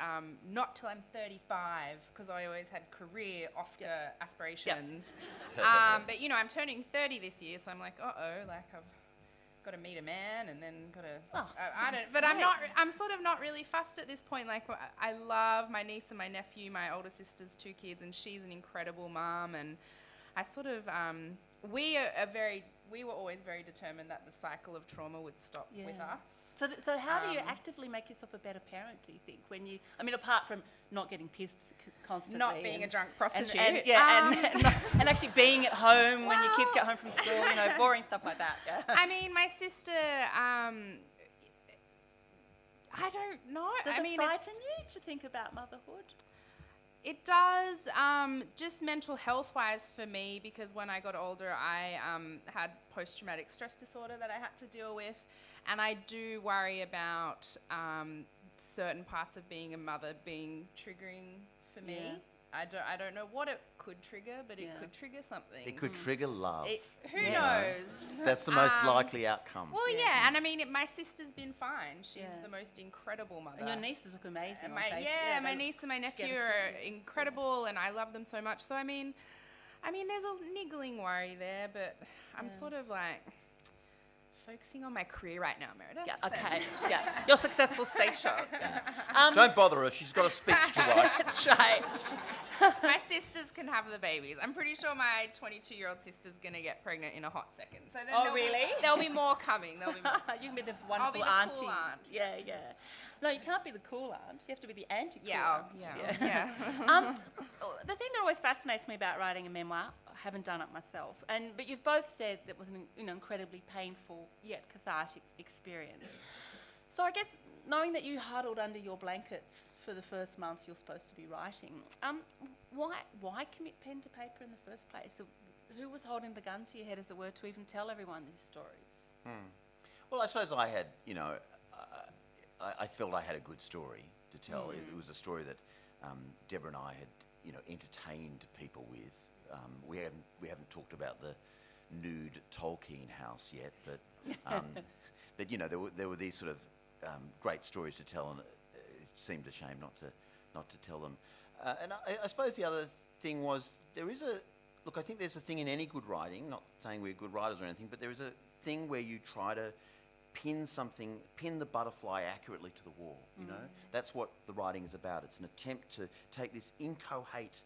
not till I'm 35, because I always had career Oscar aspirations. But, I'm turning 30 this year, so I'm like, like I've got to meet a man and then got to, I don't, but I'm sort of not really fussed at this point. Like, I love my niece and my nephew, my older sister's 2 kids, and she's an incredible mum, and I sort of, we were always very determined that the cycle of trauma would stop with us. So how do you actively make yourself a better parent, do you think? Apart from not getting pissed constantly. Not being a drunk prostitute. And actually being at home when your kids get home from school, boring stuff like that. Yeah. I mean, my sister, I don't know. Does it frighten you to think about motherhood? It does, just mental health-wise for me, because when I got older, I had post-traumatic stress disorder that I had to deal with, and I do worry about certain parts of being a mother being triggering for me. Yeah. I don't know what it could trigger, but it could trigger something. It could trigger love. Who knows? That's the most likely outcome. Well, yeah, and I mean, my sister's been fine. She's the most incredible mother. And your nieces look amazing. My niece and my nephew are incredible, and I love them so much. So I mean, there's a niggling worry there, but I'm sort of like focusing on my career right now, Meredith. Yeah, okay. Yeah. Your successful stage show. Yeah. Don't bother her. She's got a speech to write. That's right. My sisters can have the babies. I'm pretty sure my 22-year-old sister's going to get pregnant in a hot second. So then there'll be more coming. You can be the wonderful I'll be the auntie. cool aunt. Yeah, yeah. No, you can't be the cool aunt. You have to be the anti-cool aunt. Yeah. The thing that always fascinates me about writing a memoir, I haven't done it myself, but you've both said that was an incredibly painful yet cathartic experience. So I guess knowing that you huddled under your blankets for the first month you're supposed to be writing, why commit pen to paper in the first place? So who was holding the gun to your head, as it were, to even tell everyone these stories? Well, I suppose I had, I felt I had a good story to tell. It was a story that Deborah and I had, entertained people with. We haven't talked about the nude Tolkien house yet, but there were these sort of great stories to tell, and it seemed a shame not to tell them. And I suppose the other thing was I think there's a thing in any good writing. Not saying we're good writers or anything, but there is a thing where you try to pin the butterfly accurately to the wall, That's what the writing is about. It's an attempt to take this incoherent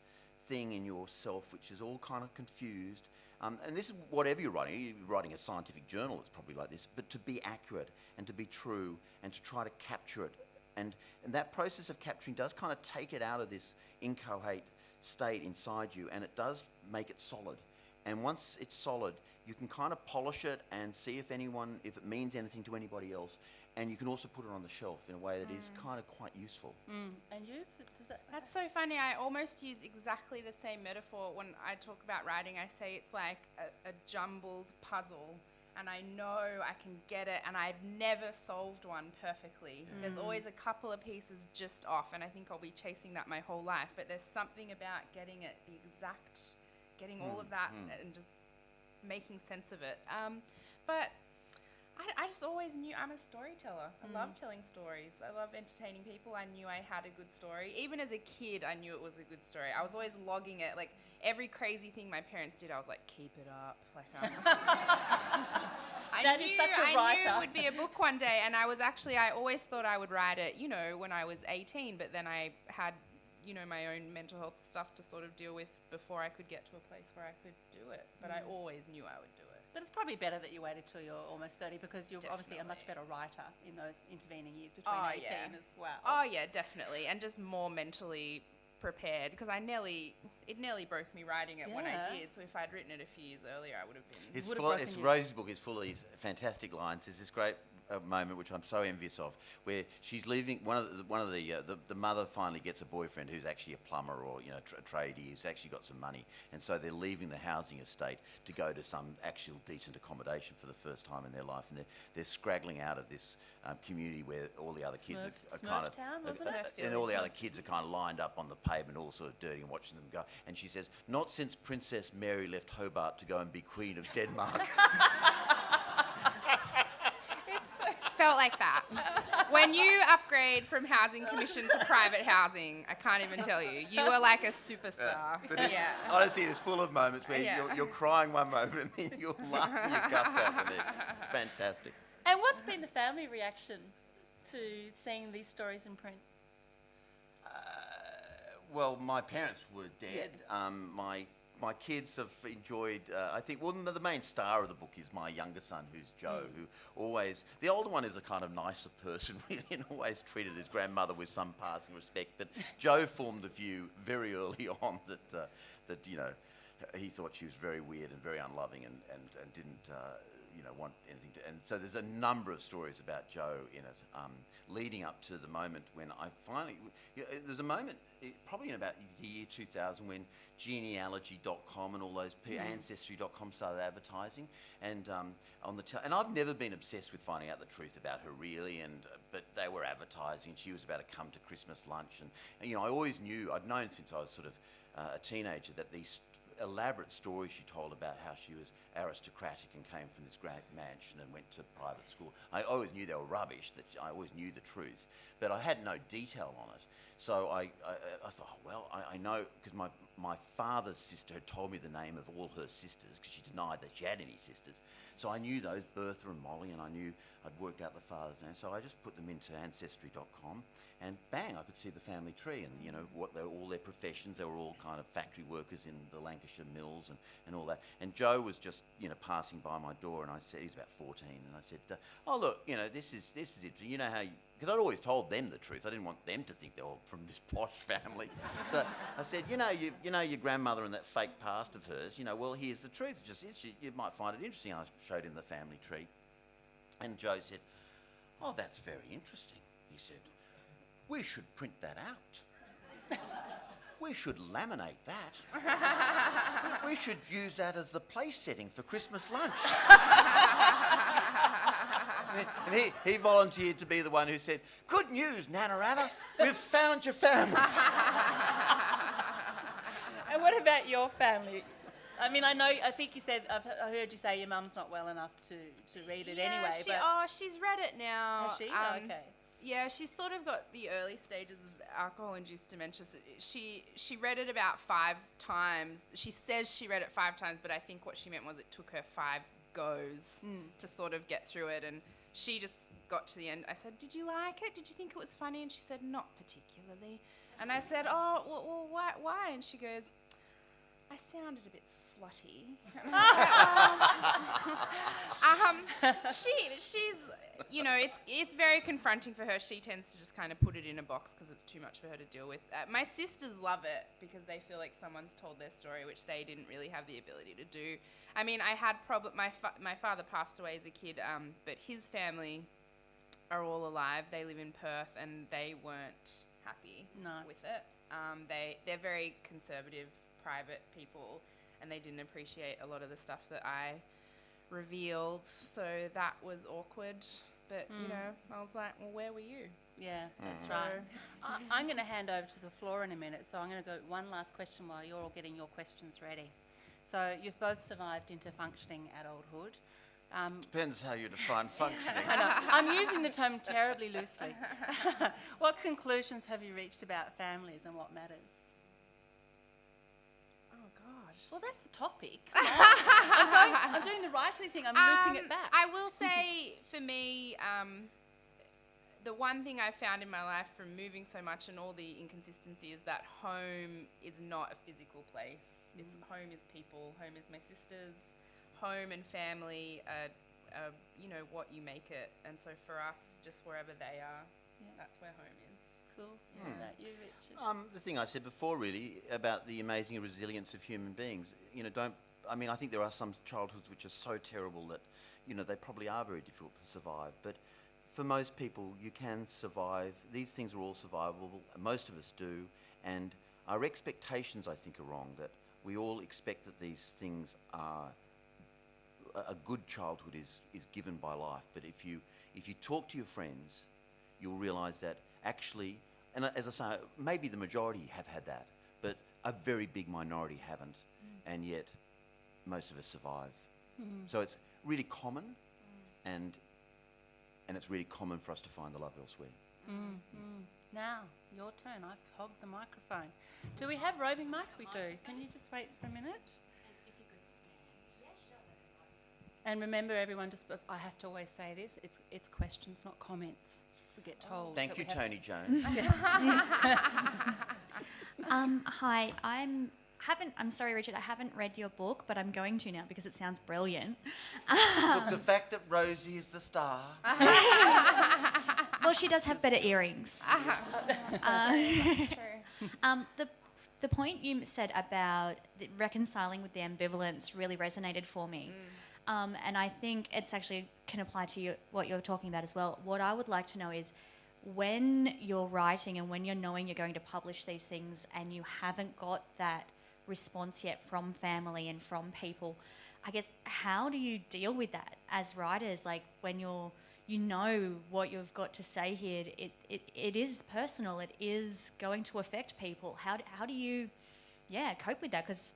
thing in yourself, which is all kind of confused. And this is whatever you're writing a scientific journal, it's probably like this, but to be accurate and to be true and to try to capture it. And that process of capturing does kind of take it out of this incoherent state inside you, and it does make it solid. And once it's solid, you can kind of polish it and see if it means anything to anybody else. And you can also put it on the shelf in a way that is kind of quite useful. And you? That's so funny. I almost use exactly the same metaphor when I talk about writing. I say it's like a jumbled puzzle, and I know I can get it, and I've never solved one perfectly. There's always a couple of pieces just off, and I think I'll be chasing that my whole life. But there's something about getting all of that and just making sense of it. But I just always knew I'm a storyteller. I love telling stories. I love entertaining people. I knew I had a good story. Even as a kid, I knew it was a good story. I was always logging it. Like, every crazy thing my parents did, I was like, keep it up. Like, I knew it would be a book one day. And I always thought I would write it, when I was 18. But then I had, my own mental health stuff to sort of deal with before I could get to a place where I could do it. But I always knew I would do it. But it's probably better that you waited till you're almost 30, because you're Definitely. obviously a much better writer in those intervening years between 18 as well. Oh yeah, definitely, and just more mentally prepared, because it nearly broke me writing it when I did. So if I'd written it a few years earlier, I would have been. Rosie's book is full of these fantastic lines. There's this great a moment which I'm so envious of, where she's leaving. The mother finally gets a boyfriend who's actually a plumber or a tradie who's actually got some money, and so they're leaving the housing estate to go to some actual decent accommodation for the first time in their life, and they're scraggling out of this community where all the other kids are kind of, Town, wasn't it? and all the other kids are kind of lined up on the pavement, all sort of dirty, and watching them go. And she says, "Not since Princess Mary left Hobart to go and be Queen of Denmark." Felt like that. When you upgrade from housing commission to private housing, I can't even tell you. You are like a superstar. Honestly, it's full of moments where Yeah. you're crying one moment and then you're laughing your guts out the next. It's fantastic. And what's been the family reaction to seeing these stories in print? Well, my parents were dead. My kids have enjoyed, I think, well, the main star of the book is my younger son, who's Joe, who always, the older one is a kind of nicer person, really, and always treated his grandmother with some passing respect. But Joe formed the view very early on that he thought she was very weird and very unloving and didn't, want anything to. And so there's a number of stories about Joe in it, leading up to the moment when I finally, there's a moment, probably in about the year 2000, when genealogy.com and all those ancestry.com started advertising, and and I've never been obsessed with finding out the truth about her really, but they were advertising. She was about to come to Christmas lunch, and I always knew, I'd known since I was sort of a teenager, that these elaborate stories she told about how she was aristocratic and came from this great mansion and went to private school. I always knew they were rubbish, that I always knew the truth, but I had no detail on it. So I thought, well, I know, because my father's sister had told me the name of all her sisters, because she denied that she had any sisters. So I knew those, Bertha and Molly, and I knew I'd worked out the father's name. So I just put them into ancestry.com, and bang, I could see the family tree, and what all their professions. They were all kind of factory workers in the Lancashire mills and all that. And Joe was just passing by my door, and I said, he's about 14, and I said, oh look, this is interesting. You know how because I'd always told them the truth. I didn't want them to think they were from this posh family. So I said, your grandmother and that fake past of hers, well, here's the truth. You might find it interesting. I showed him the family tree. And Joe said, oh, that's very interesting. He said, we should print that out. We should laminate that. We should use that as the place setting for Christmas lunch. And he volunteered to be the one who said, good news, Nana Anna, we've found your family. And what about your family? I mean, I think you said, I heard you say your mum's not well enough to read it anyway. She's read it now. Has she? Okay. Yeah, she's sort of got the early stages of alcohol-induced dementia. So she read it about 5 times. She says she read it 5 times, but I think what she meant was it took her 5 goes to sort of get through it. And she just got to the end. I said, did you like it? Did you think it was funny? And she said, not particularly. And I said, oh, well why? And she goes, I sounded a bit slutty. And I was like, she's, it's very confronting for her. She tends to just kind of put it in a box because it's too much for her to deal with. My sisters love it because they feel like someone's told their story, which they didn't really have the ability to do. I mean, I had my father passed away as a kid, but his family are all alive. They live in Perth, and they weren't happy with it. They're very conservative, private people, and they didn't appreciate a lot of the stuff that I revealed, so that was awkward. But I was like, well, where were you? Yeah, that's right. I'm going to hand over to the floor in a minute, so I'm going to go one last question while you're all getting your questions ready. So you've both survived into functioning adulthood. Depends how you define functioning. I know. I'm using the term terribly loosely. What conclusions have you reached about families and what matters? Oh, God. Well, that's the topic. I'm doing the writing thing. I'm looping it back. I will say, for me, the one thing I found in my life from moving so much and all the inconsistency is that home is not a physical place. Home is people. Home is my sisters. Home and family are what you make it. And so for us, just wherever they are, that's where home is. Cool. What about you, Richard? The thing I said before, really, about the amazing resilience of human beings. I think there are some childhoods which are so terrible that, they probably are very difficult to survive. But for most people, you can survive. These things are all survivable. Most of us do. And our expectations, I think, are wrong, that we all expect that these things are... A good childhood is given by life. But if you talk to your friends, you'll realise that actually, and as I say, maybe the majority have had that, but a very big minority haven't. And yet, most of us survive. So it's really common, and it's really common for us to find the love elsewhere. Now, your turn. I've hogged the microphone. Do we have roving mics? We do. Can you just wait for a minute? And remember, everyone, I have to always say this, it's questions, not comments. We get told. Thank you, Tony Jones. Hi, I'm sorry, Richard, I haven't read your book, but I'm going to now because it sounds brilliant. Look, the fact that Rosie is the star. Well, she does have better earrings. That's true. The point you said about reconciling with the ambivalence really resonated for me. And I think it's actually can apply to what you're talking about as well. What I would like to know is when you're writing and when you're knowing you're going to publish these things and you haven't got that response yet from family and from people, I guess, how do you deal with that as writers? Like when you know what you've got to say here, it is personal, it is going to affect people. How do you, cope with that? Because,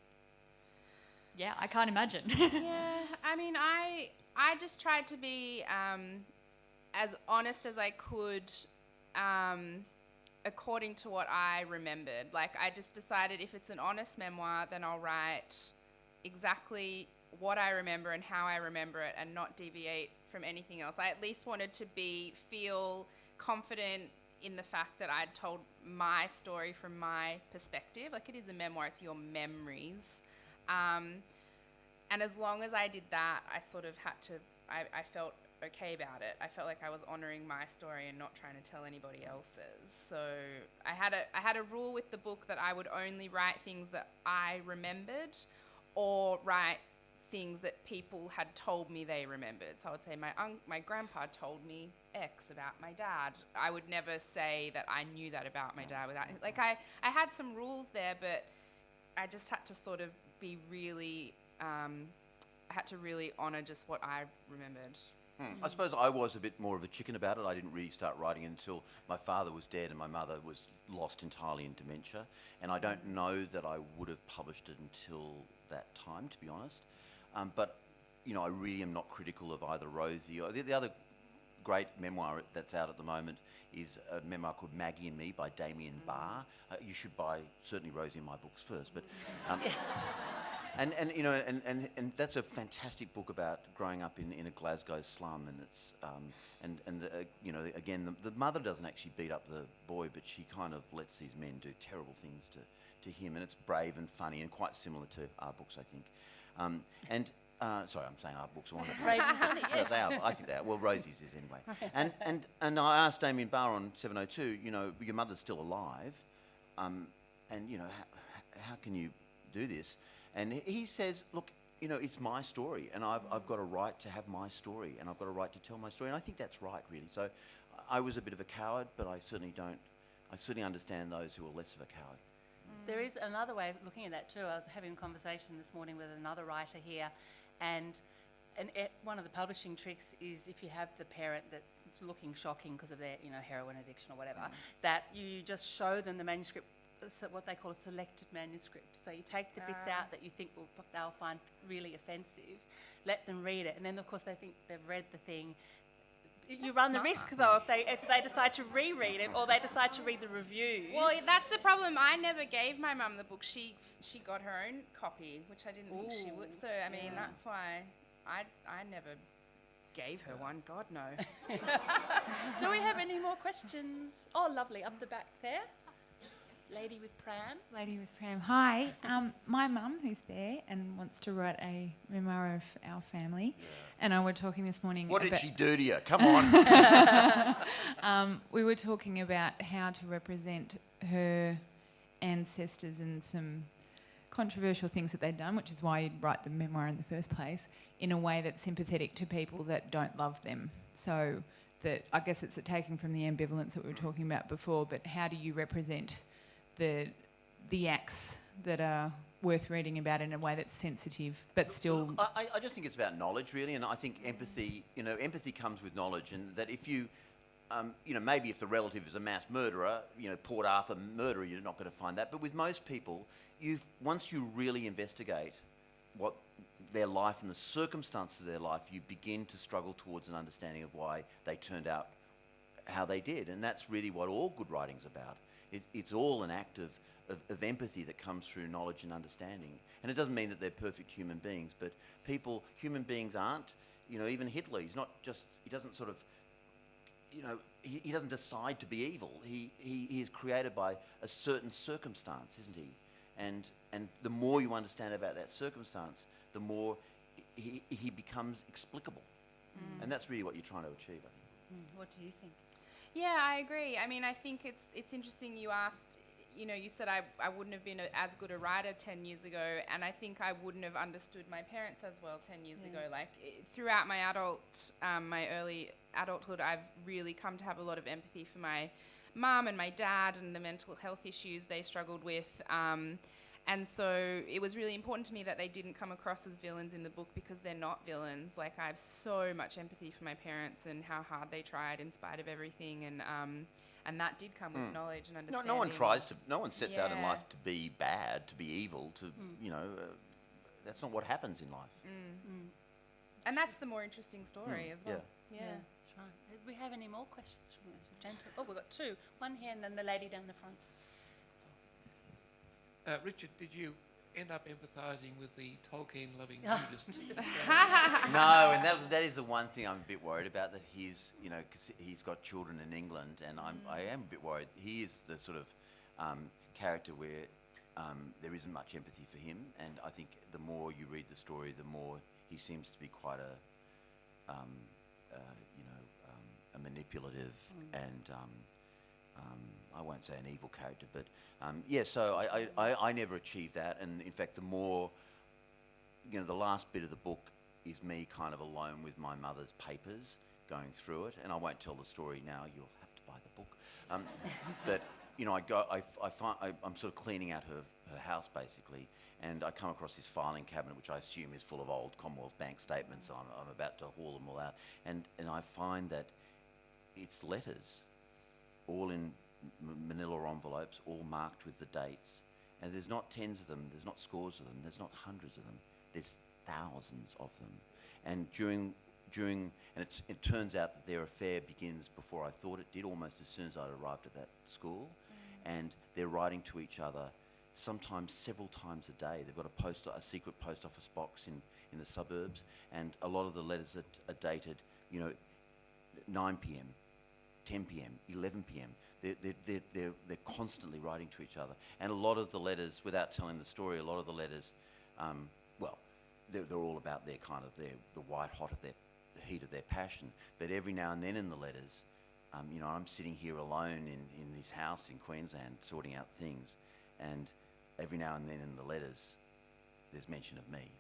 I can't imagine. Yeah, I mean, I just tried to be as honest as I could according to what I remembered. Like, I just decided if it's an honest memoir, then I'll write exactly what I remember and how I remember it and not deviate from anything else. I at least wanted to feel confident in the fact that I'd told my story from my perspective. Like, it is a memoir, it's your memories. And as long as I did that, I sort of had to, I felt okay about it. I felt like I was honouring my story and not trying to tell anybody else's. So I had a rule with the book that I would only write things that I remembered or write things that people had told me they remembered. So I would say my grandpa told me X about my dad. I would never say that I knew that about my dad without, like, I had some rules there, but I just had to sort of be really, I had to really honour just what I remembered. I suppose I was a bit more of a chicken about it. I didn't really start writing until my father was dead and my mother was lost entirely in dementia. And I don't know that I would have published it until that time, to be honest. But, you know, I really am not critical of either Rosie or the other great memoir that's out at the moment is a memoir called Maggie and Me by Damien Barr. You should buy certainly Rosie and my books first, but and you know and that's a fantastic book about growing up in a Glasgow slum, and it's you know, again the mother doesn't actually beat up the boy, but she kind of lets these men do terrible things to him, and it's brave and funny and quite similar to our books, I think. Sorry, I'm saying our books. Brave and funny, yes. They are. I think they are. Well, Rosie's is anyway. And I asked Damien Barr on 702, you know, your mother's still alive, and you know, how can you do this? And he says, look, you know, it's my story, and I've got a right to have my story, and I've got a right to tell my story, and I think that's right, really. So I was a bit of a coward, but I certainly understand those who are less of a coward. There is another way of looking at that too. I was having a conversation this morning with another writer here, and one of the publishing tricks is if you have the parent that's looking shocking because of their, you know, heroin addiction or whatever, that you just show them the manuscript, what they call a selected manuscript. So you take the bits out that you think they'll find really offensive, let them read it, and then of course they think they've read the thing. You run the risk though if they decide to reread it or they decide to read the reviews. Well, that's the problem. I never gave my mum the book. She got her own copy, which I didn't think she would. So I mean, that's why I never gave her one. God no. Do we have any more questions? Oh, lovely, up the back there. Lady with pram. Lady with pram. Hi. My mum, who's there and wants to write a memoir of our family, and I were talking this morning. What did about she do to you? Come on. We were talking about how to represent her ancestors and some controversial things that they'd done, which is why you'd write the memoir in the first place, in a way that's sympathetic to people that don't love them. So that I guess it's a taking from the ambivalence that we were talking about before, but how do you represent the acts that are worth reading about in a way that's sensitive but still... I just think it's about knowledge, really, and I think empathy, empathy comes with knowledge, and that if you, maybe if the relative is a mass murderer, Port Arthur murderer, you're not going to find that, but with most people, once you really investigate what their life and the circumstances of their life, you begin to struggle towards an understanding of why they turned out how they did, and that's really what all good writing's about. It's all an act of empathy that comes through knowledge and understanding. And it doesn't mean that they're perfect human beings, but human beings aren't, even Hitler, he doesn't sort of, he doesn't decide to be evil. He is created by a certain circumstance, isn't he? And the more you understand about that circumstance, the more he becomes explicable. And that's really what you're trying to achieve, I think. What do you think? Yeah, I agree. I mean, I think it's interesting you asked, you said I wouldn't have been as good a writer 10 years ago, and I think I wouldn't have understood my parents as well 10 years ago. Like, throughout my early adulthood, I've really come to have a lot of empathy for my mum and my dad and the mental health issues they struggled with. And so it was really important to me that they didn't come across as villains in the book, because they're not villains. Like, I have so much empathy for my parents and how hard they tried in spite of everything, and that did come with knowledge and understanding. No one sets out in life to be bad, to be evil, that's not what happens in life. And that's the more interesting story as well. Yeah, that's right. Do we have any more questions from this gentle? Oh, we've got two. One here and then the lady down the front. Richard, did you end up empathising with the Tolkien-loving Buddhist? No, and that is the one thing I'm a bit worried about, that he's, because he's got children in England, and I am a bit worried. He is the sort of character where there isn't much empathy for him, and I think the more you read the story, the more he seems to be quite a manipulative and I won't say an evil character, but so I never achieved that, and in fact the more, the last bit of the book is me kind of alone with my mother's papers going through it, and I won't tell the story now, you'll have to buy the book. But I'm sort of cleaning out her house basically, and I come across this filing cabinet which I assume is full of old Commonwealth Bank statements, and I'm about to haul them all out, and I find that it's letters, all in manila envelopes, all marked with the dates, and there's not tens of them, there's not scores of them, there's not hundreds of them, there's thousands of them. And it turns out that their affair begins before I thought it did, almost as soon as I'd arrived at that school, and they're writing to each other sometimes several times a day. They've got a secret post office box in the suburbs, and a lot of the letters are dated 9 p.m, 10 p.m, 11 p.m. They're constantly writing to each other, and a lot of the letters, without telling the story, a lot of the letters, they're all about the white hot of the heat of their passion. But every now and then in the letters, I'm sitting here alone in this house in Queensland sorting out things, and every now and then in the letters, there's mention of me.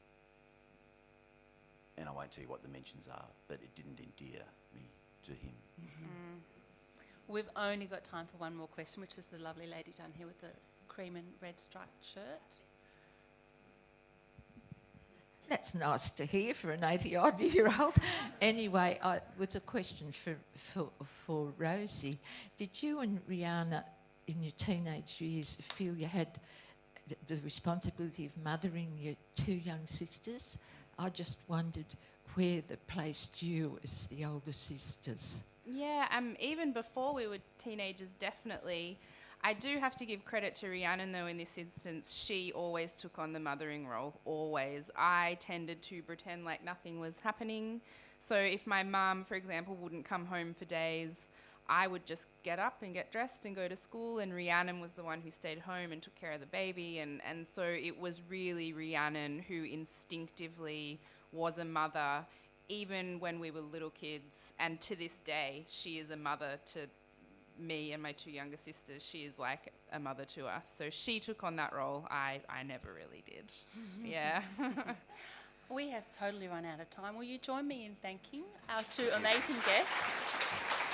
And I won't tell you what the mentions are, but it didn't endear me to him. We've only got time for one more question, which is the lovely lady down here with the cream and red striped shirt. That's nice to hear for an 80-odd-year-old. Anyway, it was a question for Rosie. Did you and Rihanna, in your teenage years, feel you had the responsibility of mothering your two young sisters? I just wondered where they placed you as the older sisters. Yeah, even before we were teenagers, definitely. I do have to give credit to Rhiannon, though, in this instance. She always took on the mothering role, always. I tended to pretend like nothing was happening. So if my mum, for example, wouldn't come home for days, I would just get up and get dressed and go to school, and Rhiannon was the one who stayed home and took care of the baby. And so it was really Rhiannon who instinctively was a mother, even when we were little kids, and to this day, she is a mother to me and my two younger sisters. She is like a mother to us. So she took on that role. I never really did. Yeah. We have totally run out of time. Will you join me in thanking our two amazing guests?